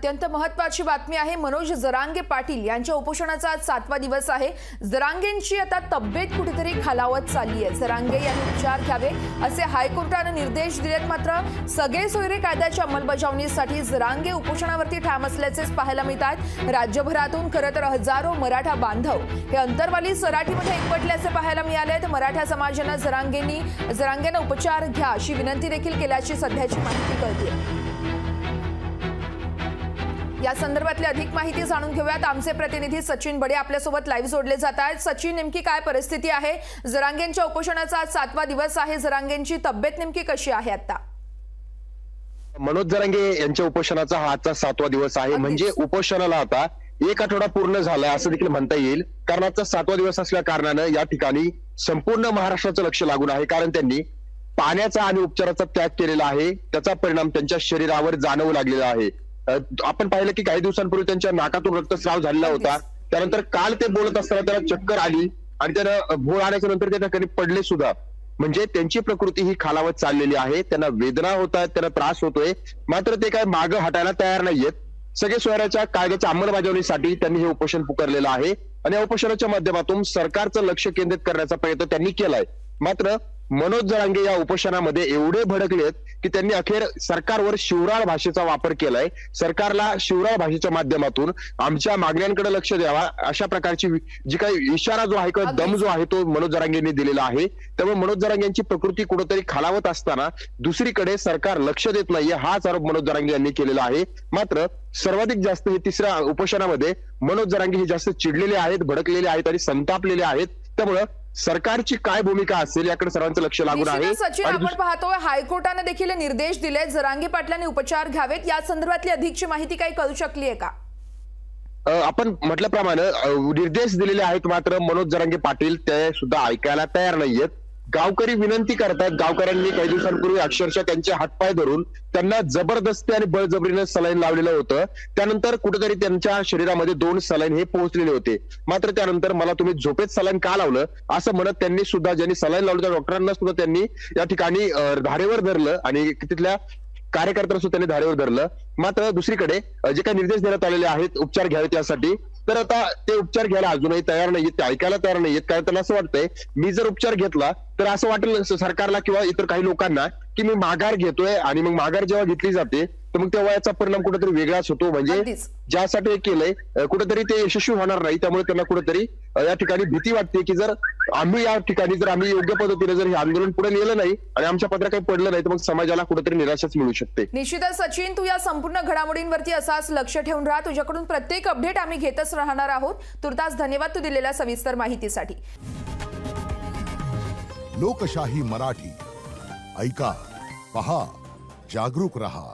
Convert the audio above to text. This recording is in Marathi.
अत्यंत महत्त्वाची बातमी आहे। मनोज जरांगे पाटील यांच्या उपोषणाचा आज 7वा दिवस आहे। जरांगेंची आता तब्येत कुठेतरी खालावत चालली आहे। जरांगे यांनी उपचार घ्यावे असे हायकोर्टाने निर्देश दिलेत। मात्र सगळे सोयरे कायद्याच्या अंमलबजावणीसाठी जरांगे उपोषणावरती ठाम असल्याचे पाहायला मिळतात। राज्यभरातून खरं तर हजारो मराठा बांधव हे अंतरवाली सराटीमध्ये एकवटल्याचे पाहायला मिळाले। मराठा समाजाने जरांगेंना उपचार घ्या अशी विनंती देखील केल्याची सध्याची माहिती कळते। या संदर्भातली अधिक माहिती जाणून घेऊयात। आमचे प्रतिनिधी सचिन बडे आपल्यासोबत लाईव्ह जोडले जात आहेत। सचिन, नेमकी काय परिस्थिती आहे? जरांगेंच्या उपोषणाचा आज 7वा दिवस आहे। जरांगेंची तब्येत नेमकी कशी आहे आता? मनोज जरांगे यांच्या उपोषणाचा हा आजचा 7वा दिवस आहे। म्हणजे उपोषणाला आता 1 आठवडा पूर्ण झालाय असं देखील म्हणता येईल। कारण आजचा 7वा दिवस असल्या कारणाने या ठिकाणी संपूर्ण महाराष्ट्राचं लक्ष लागून आहे। कारण त्यांनी पाण्याचा आणि उपचाराचा त्याग केलेला आहे, त्याचा परिणाम त्यांच्या शरीरावर जाणवू लागलेला आहे। आपण पाहिलं की काही दिवसांपूर्वी त्यांच्या नाकातून रक्तस्राव झालेला होता। त्यानंतर काल ते बोलत असताना त्याला चक्कर आली आणि त्याला भोळ आल्याच्या नंतर ते त्या ठिकाणी पडले सुद्धा। म्हणजे त्यांची प्रकृती ही खालावत चाललेली आहे, त्यांना वेदना होत आहेत, त्यांना त्रास होतोय, मात्र ते काय मागे हटायला तयार नाहीयेत। सगळे सोयऱ्याच्या कायद्याच्या अंमलबजावणीसाठी त्यांनी हे उपोषण पुकारलेलं आहे आणि या उपोषणाच्या माध्यमातून सरकारचं लक्ष केंद्रित करण्याचा प्रयत्न त्यांनी केलाय। मात्र मनोज जरांगे या उपोषणामध्ये एवढे भडकलेत की त्यांनी अखेर सरकारवर शिवराळ भाषेचा वापर केलाय। सरकारला शिवराळ भाषेच्या माध्यमातून आमच्या मागण्यांकडे लक्ष द्यावा अशा प्रकारची जी काही इशारा जो आहे किंवा दम जो आहे तो मनोज जरांगेंनी दिलेला आहे। त्यामुळे मनोज जरांगे यांची प्रकृती कुठेतरी खालावत असताना दुसरीकडे सरकार लक्ष देत नाहीये हाच आरोप मनोज जरांगे यांनी केलेला आहे। मात्र सर्वाधिक जास्त हे तिसऱ्या उपोषणामध्ये मनोज जरांगे हे जास्त चिडलेले आहेत, भडकलेले आहेत आणि संतापलेले आहेत। त्यामुळे सरकारची काय भूमिका असेल याकडे सर्वांचं लक्ष लागून आहे। सचिन, आपण पाहतोय हायकोर्टाने देखील निर्देश दिले जरांगे पाटलांनी उपचार घ्यावेत। या संदर्भातली अधिकची माहिती काही कळू शकली आहे का? आपण म्हटल्याप्रमाणे निर्देश दिलेले आहेत, मात्र मनोज जरांगे पाटील ते सुद्धा ऐकायला तयार नाहीयेत। गावकरी विनंती करतायत। गावकऱ्यांनी काही दिवसांपूर्वी अक्षरशः त्यांचे हातपाय धरून त्यांना जबरदस्ती आणि बळजबरीने सलाईन लावलेलं होतं। त्यानंतर कुठेतरी त्यांच्या शरीरामध्ये 2 सलाईन हे पोहोचलेले होते। मात्र त्यानंतर मला तुम्ही झोपेत सलाईन का लावलं असं म्हणत त्यांनी सुद्धा, ज्यांनी सलाईन लावलं त्या डॉक्टरांना सुद्धा त्यांनी या ठिकाणी धारेवर धरलं आणि तिथल्या कार्यकर्त्यांना सुद्धा त्यांनी धारेवर धरलं। मात्र दुसरीकडे जे काही निर्देश देण्यात आलेले आहेत उपचार घ्यावे त्यासाठी, तर आता ते उपचार घ्यायला अजूनही तयार नाहीयेत, ते ऐकायला तयार नाहीयेत। कारण त्यांना असं वाटतंय मी जर उपचार घेतला तर असं वाटेल सरकारला किंवा इतर काही लोकांना की मी माघार घेतोय आणि मग माघार जेव्हा घेतली जाते तर मग तेव्हा याचा परिणाम कुठेतरी वेगळाच होतो। म्हणजे ज्यासाठी केलंय कुठेतरी ते यशस्वी होणार नाही। त्यामुळे त्यांना कुठेतरी या ठिकाणी भीती वाटते की जर आम्ही या ठिकाणी योग्य पद्धतीने जर हे आंदोलन पुढे नेलं नाही आणि आमच्या पत्रात काही पडलं नाही तर मग समाजाला कुठेतरी निराशाच मिळू शकते। निश्चितच सचिन, तू या संपूर्ण घडामोडींवरती असाच लक्ष ठेवून राहा। तुझ्याकडून प्रत्येक अपडेट आम्ही घेतच राहणार आहोत। तुर्तास धन्यवाद तू दिलेल्या सविस्तर माहितीसाठी। लोकशाही मराठी ऐका, पहा, जागरूक रहा।